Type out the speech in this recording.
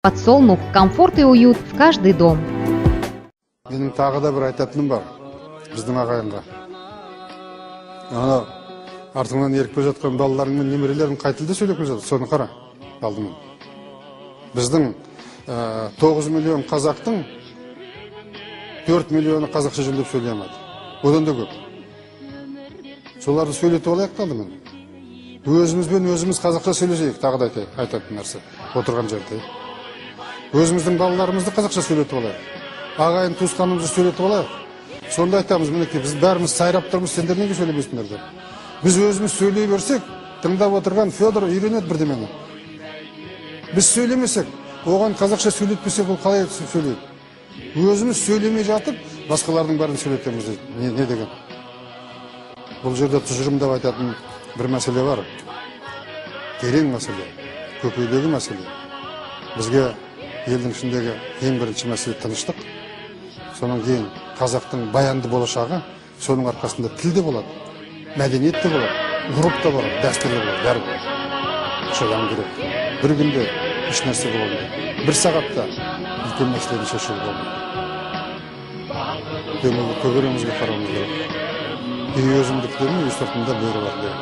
Подсолнух – комфорт и уют в каждый дом. Менің тағы да бір айтатыным бар біздің ағайынға. Ана артыңнан еріп келе жатқан балаларың мен немерелерің қай тілде сөйлеп келе жатыр, соны қара алдымен. Біздің 9 миллион қазақтың 4 миллионы қазақша жөндеп сөйлей алмайды. Одан да көп. Соларды сөйлетіп алайық алдымен. Өзімізбен өзіміз қазақша сөйлесейік, тағы да айтатын нәрсе отырған жерде. Өзіміздің балаларымызды қазақша сөйлетіп алайық. Ағайын туысқанымызды сөйлетіп алайық. Сонда айтамыз, мінекей біз бәріміз сайрап тұрмыз, сендер неге сөйлемейсіңдер деп. Біз өзіміз сөйлей берсек, тыңдап отырған Федор үйренеді бірдемені. Біз сөйлемесек, оған қазақша сөйлетпесек, ол қалай сөйлейді? Өзіміз сөйлемей жатып, басқалардың бәрін сөйлетеміз дейді. Не деген? Бұл жерде тұжырымдап айтатын бір мәселе бар. Терең мәселе, көкейдегі мәселе. Бізге елдің ішіндегі ең бірінші мәселе тыныштық. Соның кейін қазақтың баянды болашағы, соның арқасында тілде болады, мәдениет те болады, ғұрып та болады, дәстүр де болады, бәрі болады. Шыдам керек. Bir günde iş нәрсе болады. Bir сағатта үлкен мәселені шешуге болады. Көбірімізге қарауымыз керек. Үй өзімдік дедің, үй сыртында бөрі бар деп.